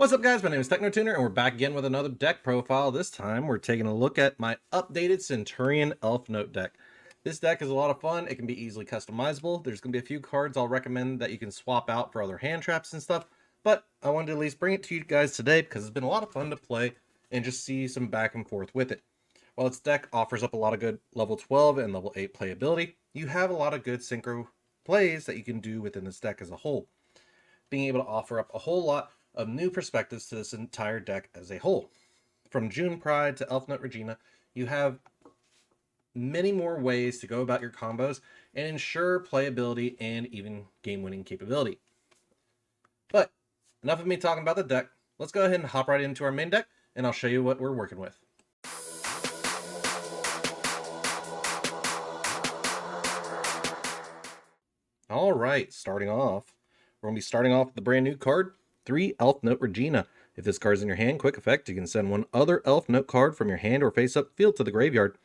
What's up, guys? My name is Tuner, and we're back again with another deck profile. This time, we're taking a look at my updated Centur-ion Elfnote deck. This deck is a lot of fun. It can be easily customizable. There's going to be a few cards I'll recommend that you can swap out for other hand traps and stuff, but I wanted to at least bring it to you guys today because it's been a lot of fun to play and just see some back and forth with it. While its deck offers up a lot of good level 12 and level 8 playability, you have a lot of good synchro plays that you can do within this deck as a whole, being able to offer up a whole lot of new perspectives to this entire deck as a whole. From June Pride to Elfnote Regina, you have many more ways to go about your combos and ensure playability and even game-winning capability. But enough of me talking about the deck. Let's go ahead and hop right into our main deck, and I'll show you what we're working with. All right, starting off, we're going to be starting off with the brand new card, 3 Elfnote Regina. If this card is in your hand, quick effect, you can send one other Elfnote card from your hand or face-up field to the graveyard.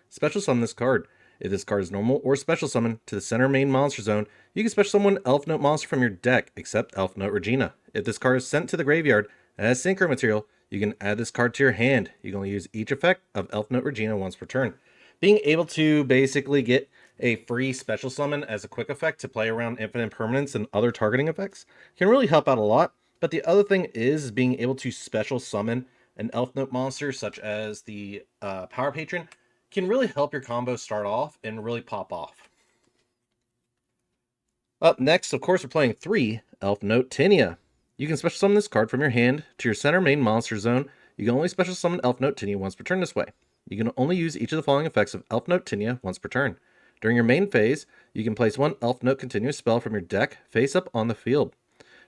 Special summon this card. If this card is normal or special summon to the center main monster zone, you can special summon Elfnote monster from your deck, except Elfnote Regina. If this card is sent to the graveyard as synchro material, you can add this card to your hand. You can only use each effect of Elfnote Regina once per turn. Being able to basically get a free special summon as a quick effect to play around infinite permanence and other targeting effects can really help out a lot. But the other thing is being able to special summon an Elfnote monster such as the Power Patron can really help your combo start off and really pop off. Up next, of course, we're playing 3 Elfnote Tinia. You can special summon this card from your hand to your center main monster zone. You can only special summon Elfnote Tinia once per turn this way. You can only use each of the following effects of Elfnote Tinia once per turn. During your main phase, you can place one Elfnote continuous spell from your deck face up on the field.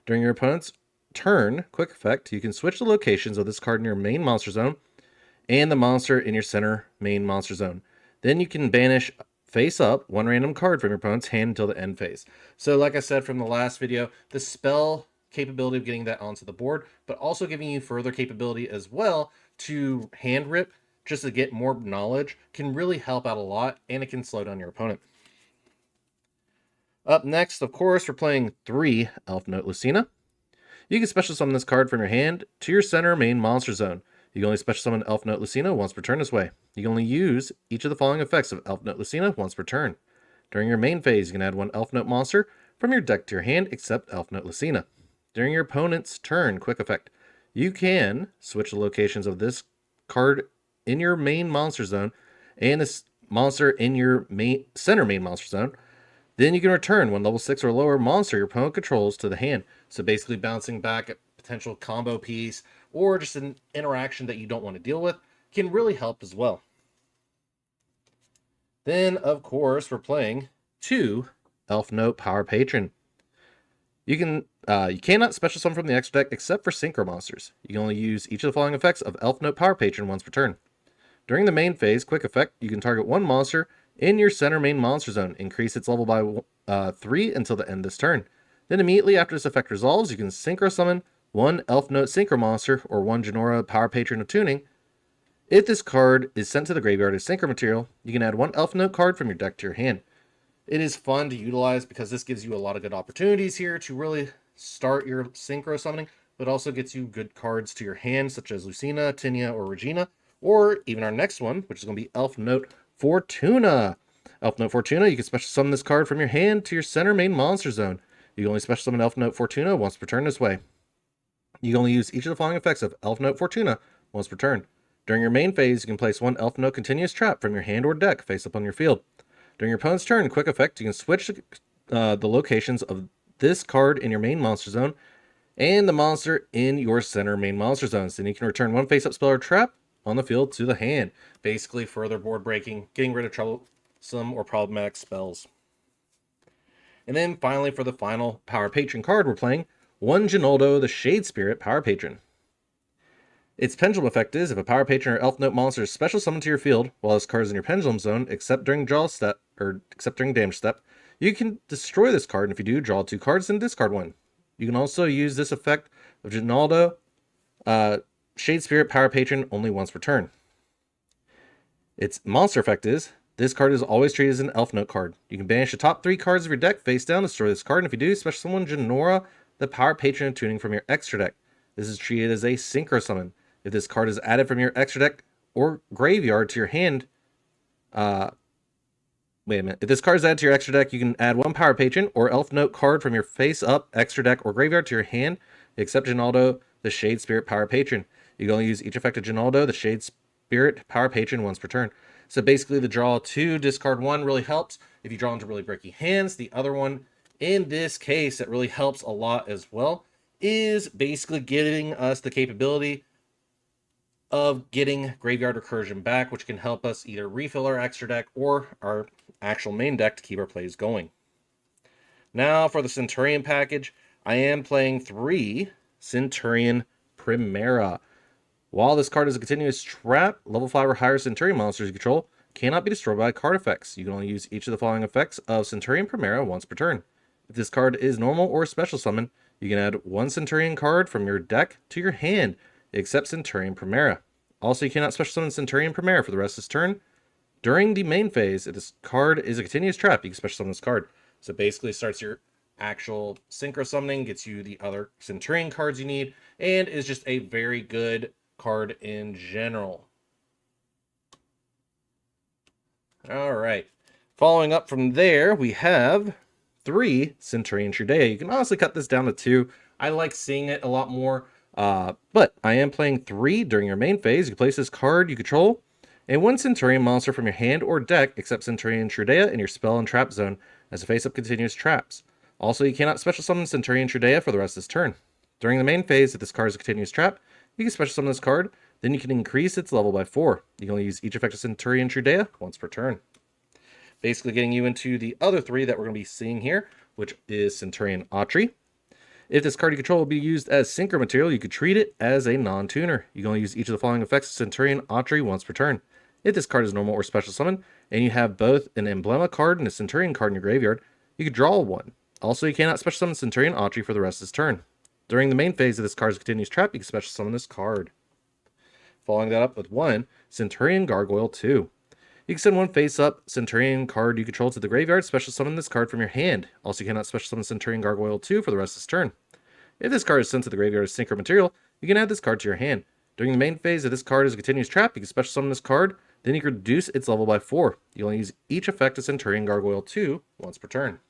During your opponent's turn, quick effect, you can switch the locations of this card in your main monster zone and the monster in your center main monster zone. Then you can banish face up one random card from your opponent's hand until the end phase. So like I said from the last video, the spell capability of getting that onto the board, but also giving you further capability as well to hand rip just to get more knowledge can really help out a lot, and it can slow down your opponent. Up next, of course, we're playing 3 Elfnote Lucina. You can special summon this card from your hand to your center main monster zone. You can only special summon Elfnote Lucina once per turn this way. You can only use each of the following effects of Elfnote Lucina once per turn. During your main phase, you can add one Elfnote monster from your deck to your hand except Elfnote Lucina. During your opponent's turn, quick effect, you can switch the locations of this card in your main monster zone and this monster in your center main monster zone. Then you can return one level 6 or lower monster your opponent controls to the hand. So basically bouncing back a potential combo piece or just an interaction that you don't want to deal with can really help as well. Then, of course, we're playing 2 Elfnote Power Patron. You cannot special summon from the extra deck except for synchro monsters. You can only use each of the following effects of Elfnote Power Patron once per turn. During the main phase, quick effect, you can target one monster in your center main monster zone. Increase its level by 3 until the end of this turn. Then immediately after this effect resolves, you can synchro summon one Elfnote synchro monster or one Genora Power Patron of Tuning. If this card is sent to the graveyard as synchro material, you can add one Elfnote card from your deck to your hand. It is fun to utilize because this gives you a lot of good opportunities here to really start your synchro summoning, but also gets you good cards to your hand, such as Lucina, Tinia, or Regina, or even our next one, which is going to be Elfnote Fortuna. Elfnote Fortuna, you can special summon this card from your hand to your center main monster zone. You can only special summon Elfnote Fortuna once per turn this way. You can only use each of the following effects of Elfnote Fortuna once per turn. During your main phase, you can place one Elfnote continuous trap from your hand or deck face up on your field. During your opponent's turn, quick effect, you can switch the locations of this card in your main monster zone and the monster in your center main monster zones. Then you can return one face-up spell or trap on the field to the hand. Basically further board breaking, getting rid of troublesome or problematic spells. And then finally, for the final Power Patron card, we're playing 1 Ginaldo the Shade Spirit Power Patron. Its pendulum effect is if a Power Patron or Elfnote monster is special summoned to your field while this card is in your pendulum zone, except during draw step or except during damage step, you can destroy this card, and if you do, draw 2 cards and discard 1. You can also use this effect of Ginaldo Shade Spirit Power Patron only once per turn. Its monster effect is this card is always treated as an Elfnote card. You can banish the top 3 cards of your deck face down, destroy this card, and if you do, special summon Genora the Power Patron of Tuning from your extra deck. This is treated as a synchro summon. If this card is added from your extra deck or graveyard to your hand, wait a minute. If this card is added to your extra deck, you can add one Power Patron or Elfnote card from your face-up extra deck or graveyard to your hand, except Ginaldo, the Shade Spirit Power Patron. You can only use each effect of Ginaldo, the Shade Spirit Power Patron, once per turn. So basically, the draw 2, discard 1 really helps if you draw into really bricky hands. The other one, in this case, that really helps a lot as well, is basically giving us the capability of getting Graveyard Recursion back, which can help us either refill our extra deck or our actual main deck to keep our plays going. Now for the Centur-ion package, I am playing 3 Centur-ion Primera. While this card is a continuous trap, level 5 or higher Centur-ion monsters you control cannot be destroyed by card effects. You can only use each of the following effects of Centur-ion Primera once per turn. If this card is normal or special summon, you can add one Centur-ion card from your deck to your hand, except Centur-ion Primera. Also, you cannot special summon Centur-ion Primera for the rest of this turn. During the main phase, if this card is a continuous trap, you can special summon this card. So basically starts your actual synchro summoning, gets you the other Centur-ion cards you need, and is just a very good card in general. All right. Following up from there, we have 3 Centur-ion Trudea. You can honestly cut this down to 2. I like seeing it a lot more, but I am playing 3 during your main phase. You place this card you control and one Centur-ion monster from your hand or deck, except Centur-ion Trudea, in your spell and trap zone as a face-up continuous traps. Also, you cannot special summon Centur-ion Trudea for the rest of this turn. During the main phase, if this card is a continuous trap, you can special summon this card, then you can increase its level by 4. You can only use each effect of Centur-ion Trudea once per turn. Basically getting you into the other 3 that we're going to be seeing here, which is Centur-ion Autry. If this card you control will be used as synchro material, you could treat it as a non-tuner. You can only use each of the following effects of Centur-ion Autry once per turn. If this card is normal or special summon, and you have both an emblem card and a Centur-ion card in your graveyard, you could draw one. Also, you cannot special summon Centur-ion Autry for the rest of this turn. During the main phase of this card's continuous trap, you can special summon this card. Following that up with 1 Centur-ion Gargoyle 2. You can send one face-up Centur-ion card you control to the graveyard, special summon this card from your hand. Also, you cannot special summon Centur-ion Gargoyle 2 for the rest of this turn. If this card is sent to the graveyard as synchro material, you can add this card to your hand. During the main phase, if this card is a continuous trap, you can special summon this card, then you can reduce its level by 4. You only use each effect of Centur-ion Gargoyle 2 once per turn.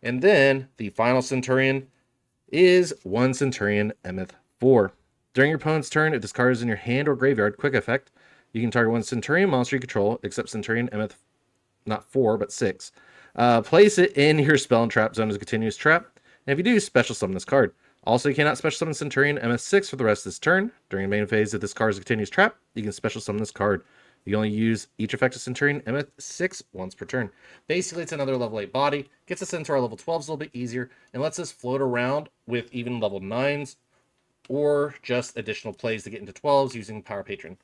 And then, the final Centur-ion is 1 Centur-ion Emeth 4. During your opponent's turn, if this card is in your hand or graveyard, quick effect, you can target one Centur-ion monster you control, except Centur-ion Emeth, not 4, but 6. Place it in your spell and trap zone as a continuous trap, and if you do, special summon this card. Also, you cannot special summon Centur-ion Emeth 6 for the rest of this turn. During the main phase, if this card is a continuous trap, you can special summon this card. You only use each effect of Centur-ion Emeth 6 once per turn. Basically, it's another level 8 body, gets us into our level 12s a little bit easier, and lets us float around with even level 9s, or just additional plays to get into 12s using Power Patron.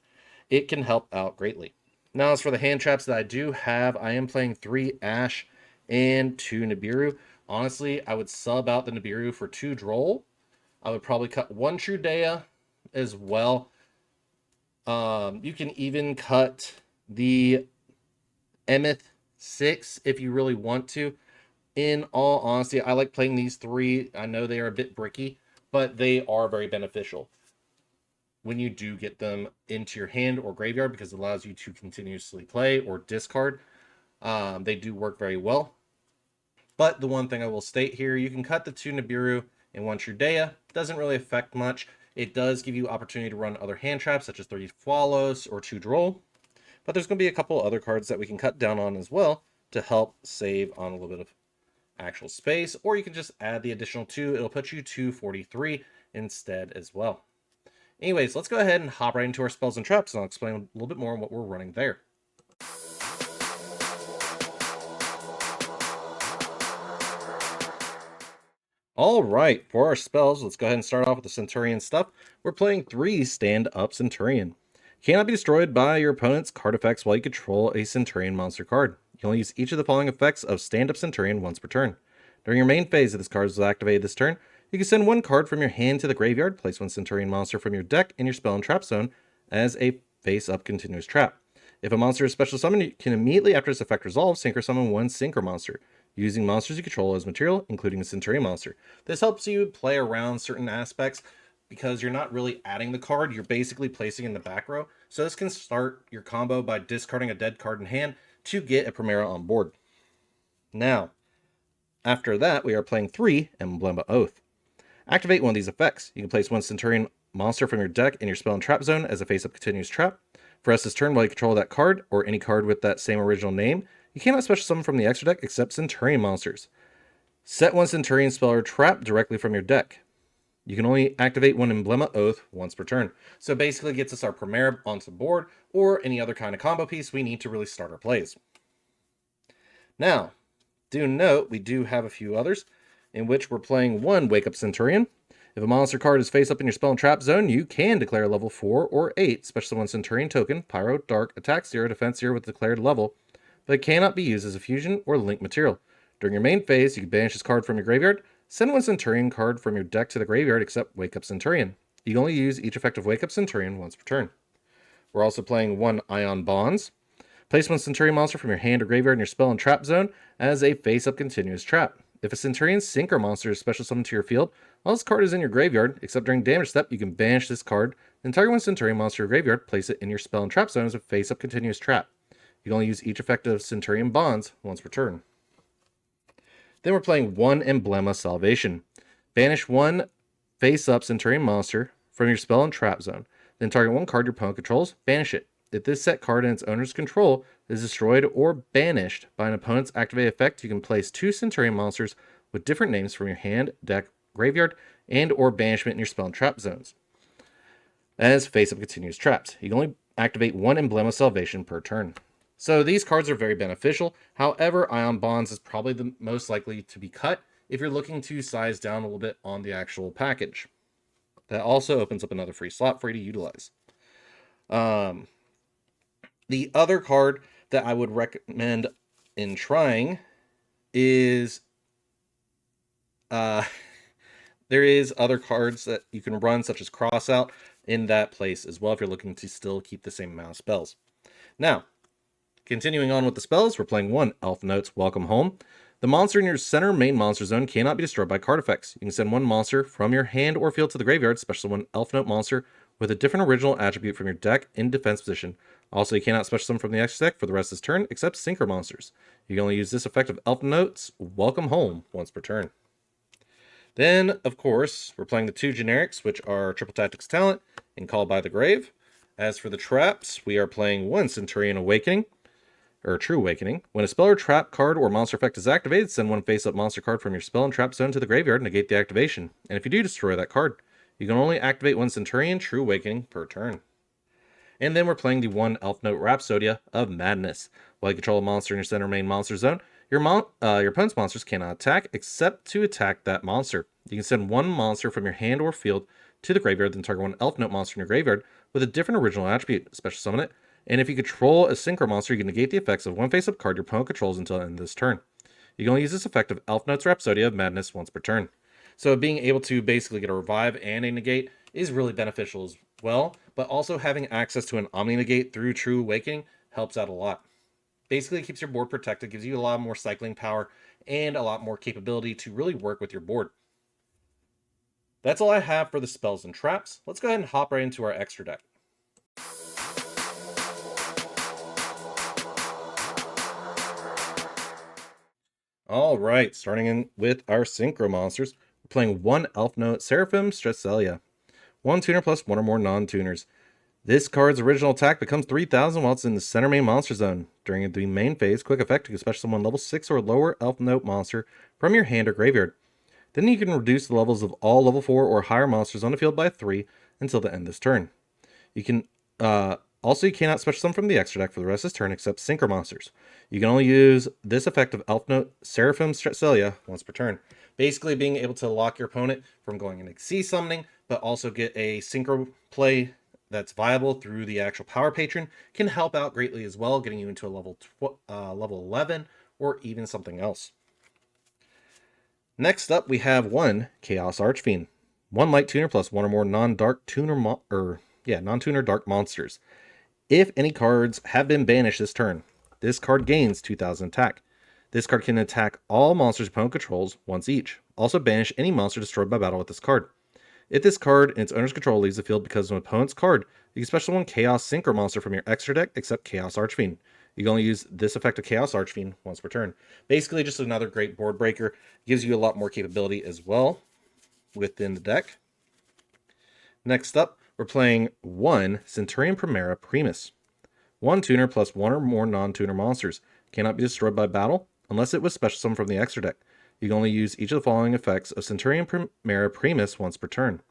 It can help out greatly. Now, as for the hand traps that I do have, I am playing 3 Ash and 2 Nibiru. Honestly, I would sub out the Nibiru for 2 Droll. I would probably cut 1 Trudea as well. You can even cut the Emeth 6 if you really want to. In all honesty, I like playing these 3. I know they are a bit bricky, but they are very beneficial when you do get them into your hand or graveyard, because it allows you to continuously play or discard. They do work very well. But the one thing I will state here, you can cut the 2 Nibiru and 1 Trudea. Doesn't really affect much. It does give you opportunity to run other hand traps, such as 3 Follows or 2 Droll. But there's going to be a couple other cards that we can cut down on as well to help save on a little bit of actual space. Or you can just add the additional 2. It'll put you to 43 instead as well. Anyways, let's go ahead and hop right into our spells and traps, and I'll explain a little bit more on what we're running there. All right, for our spells, let's go ahead and start off with the Centur-ion stuff. We're playing 3 Stand-Up Centur-ion. Cannot be destroyed by your opponent's card effects while you control a Centur-ion monster card. You can only use each of the following effects of Stand-Up Centur-ion once per turn. During your main phase, if this card is activated this turn, you can send 1 card from your hand to the graveyard, place 1 Centur-ion monster from your deck in your spell and trap zone as a face-up continuous trap. If a monster is special summoned, you can immediately after this effect resolve, synchro summon 1 synchro monster. using monsters you control as material, including a Centur-ion monster. This helps you play around certain aspects because you're not really adding the card, you're basically placing in the back row. So this can start your combo by discarding a dead card in hand to get a Primera on board. Now, after that, we are playing 3 Emblem Oath. Activate one of these effects. You can place one Centur-ion monster from your deck in your spell and trap zone as a face-up continuous trap. For us this turn, while you control that card, or any card with that same original name, you cannot special summon from the extra deck except Centur-ion monsters. Set one Centur-ion spell or trap directly from your deck. You can only activate one Emblem Oath once per turn. So basically gets us our Primera onto the board, or any other kind of combo piece we need to really start our plays. Now, do note, we do have a few others, in which we're playing one Wake Up Centur-ion. If a monster card is face up in your spell and trap zone, you can declare a level 4 or 8 special summon Centur-ion token, Pyro, Dark, Attack 0, Defense 0 with declared level, but it cannot be used as a fusion or link material. During your main phase, you can banish this card from your graveyard, send one Centur-ion card from your deck to the graveyard except Wake Up Centur-ion. You can only use each effect of Wake Up Centur-ion once per turn. We're also playing one Ion Bonds. Place one Centur-ion monster from your hand or graveyard in your spell and trap zone as a face-up continuous trap. If a Centur-ion Synchro monster is special summoned to your field, while this card is in your graveyard, except during damage step, you can banish this card, then target one Centur-ion monster in your graveyard, place it in your spell and trap zone as a face-up continuous trap. You can only use each effect of Centur-ion Bonds once per turn. Then we're playing one Emblem Salvation. Banish one face-up Centur-ion monster from your spell and trap zone, then target one card your opponent controls, banish it. If this set card in its owner's control is destroyed or banished by an opponent's activated effect, you can place 2 Centur-ion monsters with different names from your hand, deck, graveyard, and or banishment in your spell and trap zones as face-up continuous traps. You can only activate one Emblem of Salvation per turn. So these cards are very beneficial. However, Ion Bonds is probably the most likely to be cut if you're looking to size down a little bit on the actual package. That also opens up another free slot for you to utilize. The other card that I would recommend in trying is there is other cards that you can run, such as Crossout, in that place as well if you're looking to still keep the same amount of spells. Now, continuing on with the spells, we're playing one Elfnote's Welcome Home. The monster in your center main monster zone cannot be destroyed by card effects. You can send one monster from your hand or field to the graveyard, especially one Elfnote monster with a different original attribute from your deck in defense position. Also, you cannot special summon from the extra deck for the rest of this turn, except Synchro monsters. You can only use this effect of Elfnote's Welcome Home once per turn. Then, of course, we're playing the 2 generics, which are Triple Tactics Talent and Call by the Grave. As for the traps, we are playing one Centur-ion Awakening, or True Awakening. When a spell or trap card or monster effect is activated, send one face-up monster card from your spell and trap zone to the graveyard and negate the activation. And if you do destroy that card, you can only activate one Centur-ion True Awakening per turn. And then we're playing the one Elfnote Rhapsodia of Madness. While you control a monster in your center main monster zone, your opponent's monsters cannot attack except to attack that monster. You can send one monster from your hand or field to the graveyard, then target one Elfnote monster in your graveyard with a different original attribute, special summon it. And if you control a Synchro monster, you can negate the effects of one face-up card your opponent controls until the end of this turn. You can only use this effect of Elfnote's Rhapsodia of Madness once per turn. So being able to basically get a revive and a negate is really beneficial as well, but also having access to an Omni Negate through True Awakening helps out a lot. Basically, it keeps your board protected, gives you a lot more cycling power, and a lot more capability to really work with your board. That's all I have for the spells and traps. Let's go ahead and hop right into our extra deck. All right, starting in with our Synchro monsters, we're playing one Elfnote Seraphim Stretzelia. One tuner plus one or more non-tuners. This card's original attack becomes 3,000 while it's in the center main monster zone. During the main phase, quick effect, you can special summon level 6 or lower Elfnote monster from your hand or graveyard. Then you can reduce the levels of all level 4 or higher monsters on the field by 3 until the end of this turn. You can also, you cannot special summon from the extra deck for the rest of this turn except Synchro monsters. You can only use this effect of Elfnote Seraphim Stretzelia once per turn. Basically being able to lock your opponent from going into C summoning, but also get a Synchro play that's viable through the actual Power Patron can help out greatly as well, getting you into a level 11 or even something else. Next up, we have one Chaos Archfiend. One light tuner plus one or more non-dark tuner non-tuner dark monsters. If any cards have been banished this turn, this card gains 2,000 attack. This card can attack all monsters opponent controls once each. Also banish any monster destroyed by battle with this card. If this card in its owner's control leaves the field because of an opponent's card, you can special one Chaos Synchro monster from your extra deck except Chaos Archfiend. You can only use this effect of Chaos Archfiend once per turn. Basically just another great board breaker. Gives you a lot more capability as well within the deck. Next up, we're playing one Centur-ion Primera Primus. One tuner plus one or more non-tuner monsters. Cannot be destroyed by battle unless it was special summoned from the extra deck. You can only use each of the following effects of Centur-ion Primera Primus once per turn.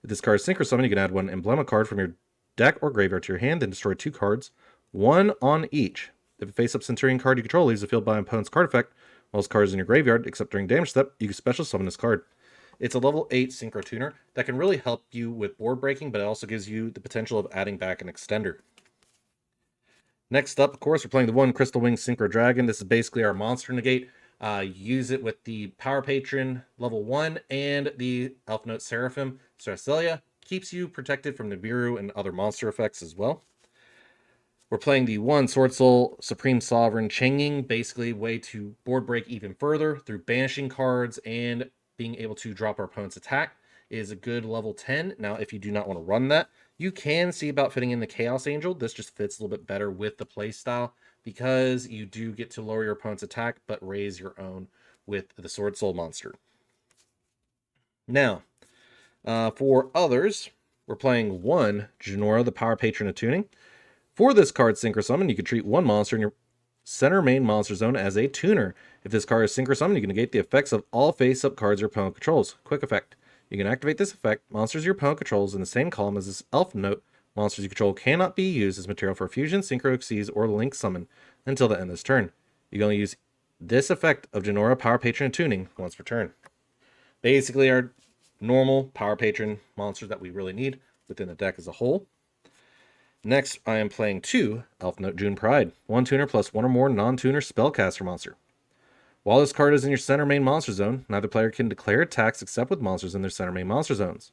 If this card is synchro summon, you can add one emblem card from your deck or graveyard to your hand, then destroy 2 cards, one on each. If a face-up Centur-ion card you control leaves the field by an opponent's card effect, while this card is in your graveyard, except during damage step, you can special summon this card. It's a level 8 synchro tuner that can really help you with board breaking, but it also gives you the potential of adding back an extender. Next up, of course, we're playing the one Crystal Wing Synchro Dragon. This is basically our monster negate. Use it with the Power Patron level 1 and the Elfnote Seraphim Cecilia. Keeps you protected from Nibiru and other monster effects as well. We're playing the one Sword Soul Supreme Sovereign Changing, basically a way to board break even further through banishing cards and being able to drop our opponent's attack. It is a good level 10. Now, if you do not want to run that, you can see about fitting in the Chaos Angel. This just fits a little bit better with the playstyle because you do get to lower your opponent's attack but raise your own with the Sword Soul monster. Now, for others, we're playing one Genora, the Power Patron of Tuning. For this card Synchro Summon, you can treat one monster in your center main monster zone as a tuner. If this card is Synchro Summon, you can negate the effects of all face-up cards your opponent controls. Quick effect. You can activate this effect. Monsters your opponent controls in the same column as this Elfnote. Monsters you control cannot be used as material for Fusion, Synchro, Seize, or Link Summon until the end of this turn. You can only use this effect of Genora Power Patron of Tuning once per turn. Basically our normal Power Patron monsters that we really need within the deck as a whole. Next, I am playing two Elfnote June Pride. One tuner plus one or more non-tuner spellcaster monster. While this card is in your center main monster zone, neither player can declare attacks except with monsters in their center main monster zones.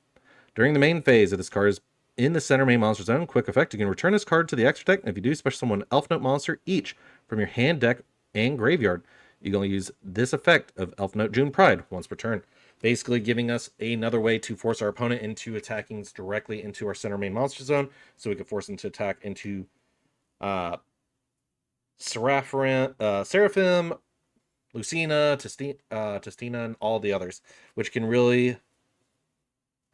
During the main phase, if this card is in the center main monster zone, quick effect, you can return this card to the extra deck, and if you do, special summon one Elfnote monster each from your hand, deck, and graveyard. You can only use this effect of Elfnote June Pride once per turn. Basically giving us another way to force our opponent into attacking directly into our center main monster zone, so we can force them to attack into Seraphim, Lucina, Testina, and all the others, which can really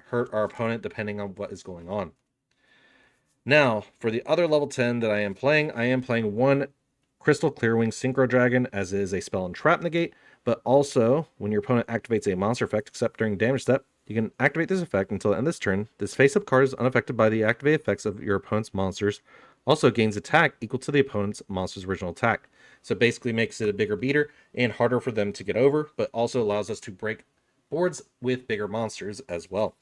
hurt our opponent depending on what is going on. Now, for the other level 10 that I am playing one Crystal Clearwing Synchro Dragon, as is a spell and trap negate, but also when your opponent activates a monster effect, except during damage step, you can activate this effect until the end of this turn. This face-up card is unaffected by the activated effects of your opponent's monsters. Also gains attack equal to the opponent's monster's original attack. So basically makes it a bigger beater and harder for them to get over, but also allows us to break boards with bigger monsters as well.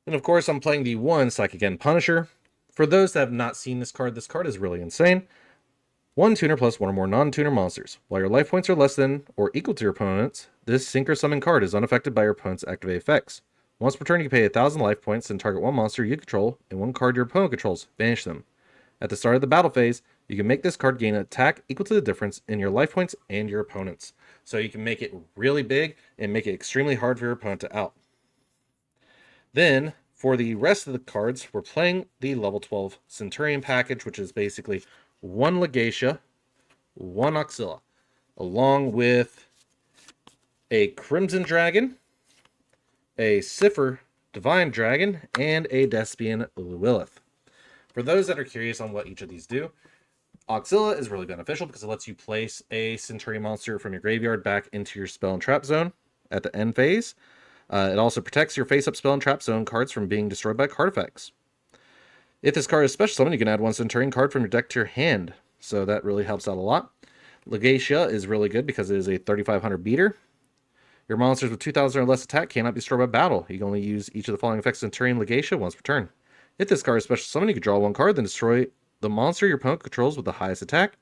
And of course, I'm playing the one Psychic End Punisher. For those that have not seen this card is really insane. One tuner plus one or more non-tuner monsters. While your life points are less than or equal to your opponent's, this Synchro Summon card is unaffected by your opponent's activated effects. Once per turn, you can pay 1,000 life points and target one monster you control and one card your opponent controls. Banish them. At the start of the battle phase, you can make this card gain an attack equal to the difference in your life points and your opponent's. So you can make it really big and make it extremely hard for your opponent to out. Then, for the rest of the cards, we're playing the level 12 Centur-ion package, which is basically one Legacia, one Auxilla, along with a Crimson Dragon, a Cipher Divine Dragon, and a Despian Lilith. For those that are curious on what each of these do, Auxilla is really beneficial because it lets you place a Centur-ion monster from your graveyard back into your spell and trap zone at the end phase. It also protects your face-up spell and trap zone cards from being destroyed by card effects. If this card is special summoned, you can add one Centur-ion card from your deck to your hand, so that really helps out a lot. Legacia is really good because it is a 3,500 beater. Your monsters with 2,000 or less attack cannot be destroyed by battle. You can only use each of the following effects of Centur-ion Legacia once per turn. If this card is special summoned, you can draw one card, then destroy the monster your opponent controls with the highest attack.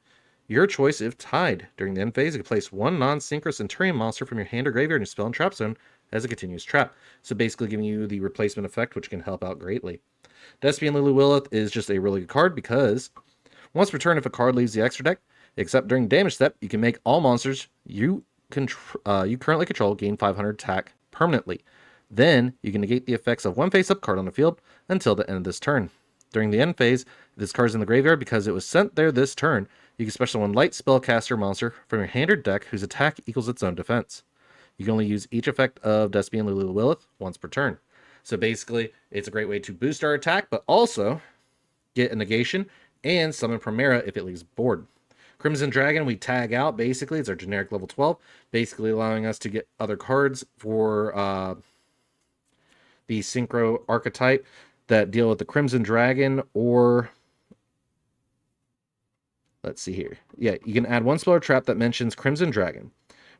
Your choice if tied. During the end phase, you can place one non-synchro Centur-ion monster from your hand or graveyard in your spell and trap zone as a continuous trap. So basically giving you the replacement effect, which can help out greatly. Despian Lilith is just a really good card because once per turn, if a card leaves the extra deck, Except during damage step, you can make all monsters you currently control gain 500 attack permanently. Then you can negate the effects of one face-up card on the field until the end of this turn. During the end phase, if this card is in the graveyard because it was sent there this turn, you can special one light spellcaster monster from your hand or deck whose attack equals its own defense. You can only use each effect of Despy and Lulu Lilith once per turn. So basically, it's a great way to boost our attack, but also get a negation and summon Primera if it leaves the board. Crimson Dragon, we tag out, basically. It's our generic level 12, basically allowing us to get other cards for the Synchro archetype that deal with the Crimson Dragon, or let's see here. Yeah, you can add one spell or trap that mentions Crimson Dragon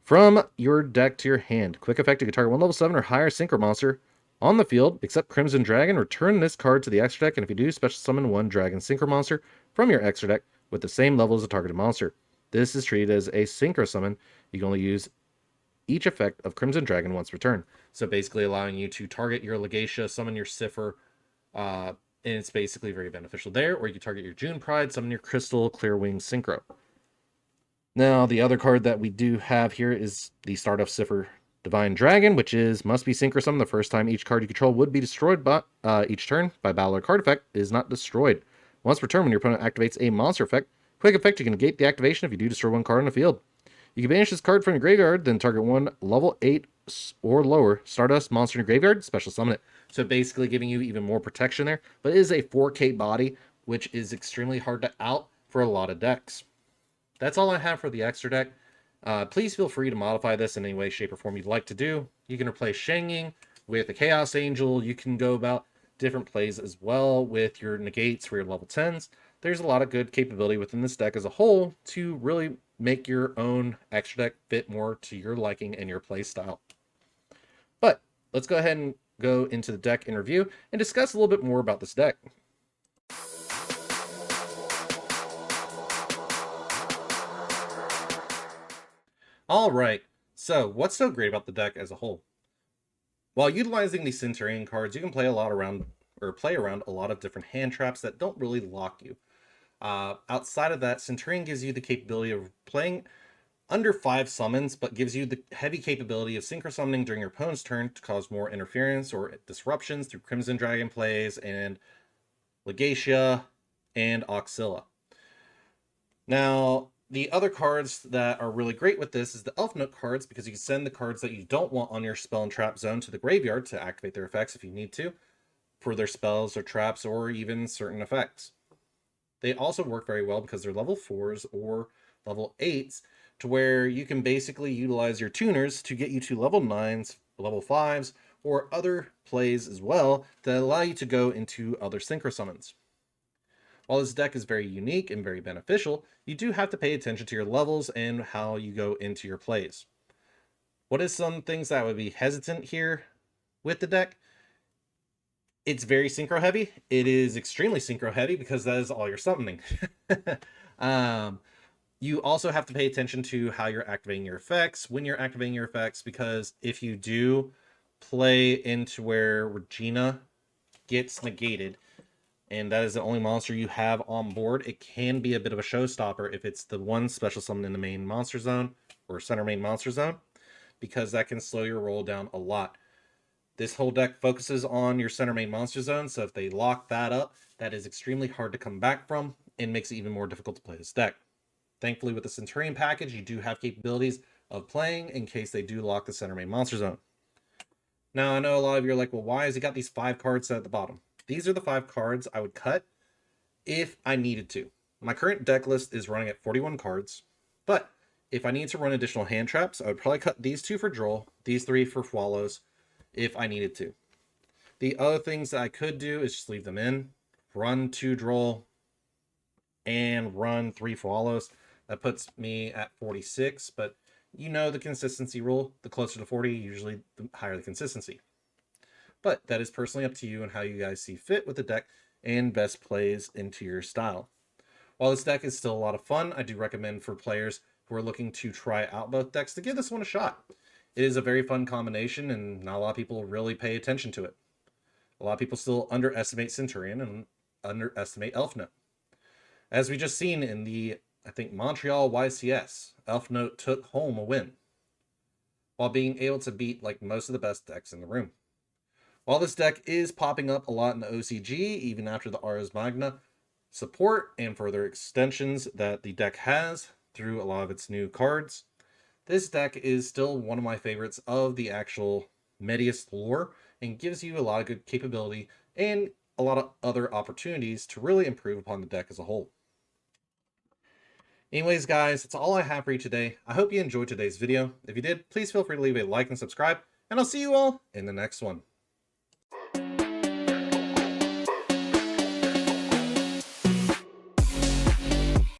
from your deck to your hand. Quick effect, you can target one level 7 or higher Synchro monster on the field, except Crimson Dragon. Return this card to the extra deck, and if you do, special summon one Dragon Synchro monster from your extra deck with the same level as the targeted monster. This is treated as a Synchro summon. You can only use each effect of Crimson Dragon once per turn. So basically allowing you to target your Legacia, summon your Cipher, and it's basically very beneficial there. Or you can target your June Pride, summon your Crystal Clearwing Synchro. Now, the other card that we do have here is the Stardust Cipher Divine Dragon, which is must be Synchro Summon the first time each card you control would be destroyed each turn by battle or card effect is not destroyed. Once per turn, when your opponent activates a monster effect, quick effect, you can negate the activation if you do destroy one card on the field. You can banish this card from your graveyard, then target one level 8 or lower Stardust monster in your graveyard, special summon it. So basically giving you even more protection there, but it is a 4K body, which is extremely hard to out for a lot of decks. That's all I have for the extra deck. Please feel free to modify this in any way, shape, or form you'd like to do. You can replace Shanging with a Chaos Angel. You can go about different plays as well with your negates for your level 10s. There's a lot of good capability within this deck as a whole to really make your own extra deck fit more to your liking and your play style. But let's go ahead and go into the deck in review and discuss a little bit more about this deck. All right, so what's so great about the deck as a whole? While utilizing the Centur-ion cards, you can play around a lot of different hand traps that don't really lock you. Outside of that, Centur-ion gives you the capability of playing under 5 summons, but gives you the heavy capability of synchro summoning during your opponent's turn to cause more interference or disruptions through Crimson Dragon plays and Legacia and Auxilla. Now, the other cards that are really great with this is the Elfnote cards, because you can send the cards that you don't want on your spell and trap zone to the graveyard to activate their effects if you need to, for their spells or traps or even certain effects. They also work very well because they're level 4s or level 8s, to where you can basically utilize your tuners to get you to level 9s, level 5s, or other plays as well that allow you to go into other synchro summons. While this deck is very unique and very beneficial, you do have to pay attention to your levels and how you go into your plays. What is some things that I would be hesitant here with the deck? It's very synchro heavy. It is extremely synchro heavy because that is all you're summoning. You also have to pay attention to how you're activating your effects, when you're activating your effects, because if you do play into where Regina gets negated, and that is the only monster you have on board, it can be a bit of a showstopper if it's the one special summon in the main monster zone or center main monster zone, because that can slow your roll down a lot. This whole deck focuses on your center main monster zone, so if they lock that up, that is extremely hard to come back from and makes it even more difficult to play this deck. Thankfully, with the Centur-ion package, you do have capabilities of playing in case they do lock the center main monster zone. Now, I know a lot of you are like, well, why has he got these 5 cards set at the bottom? These are the 5 cards I would cut if I needed to. My current deck list is running at 41 cards, but if I need to run additional hand traps, I would probably cut these 2 for Droll, these 3 for Swallows, if I needed to. The other things that I could do is just leave them in, run 2 Droll, and run 3 Swallows. That puts me at 46, but you know the consistency rule. The closer to 40, usually the higher the consistency. But that is personally up to you and how you guys see fit with the deck and best plays into your style. While this deck is still a lot of fun, I do recommend for players who are looking to try out both decks to give this one a shot. It is a very fun combination, and not a lot of people really pay attention to it. A lot of people still underestimate Centur-ion and underestimate Elfnote. As we just seen in the I think Montreal YCS, Elfnote took home a win, while being able to beat like most of the best decks in the room. While this deck is popping up a lot in the OCG, even after the Ars Magna support and further extensions that the deck has through a lot of its new cards, this deck is still one of my favorites of the actual Medius lore and gives you a lot of good capability and a lot of other opportunities to really improve upon the deck as a whole. Anyways, guys, that's all I have for you today. I hope you enjoyed today's video. If you did, please feel free to leave a like and subscribe, and I'll see you all in the next one.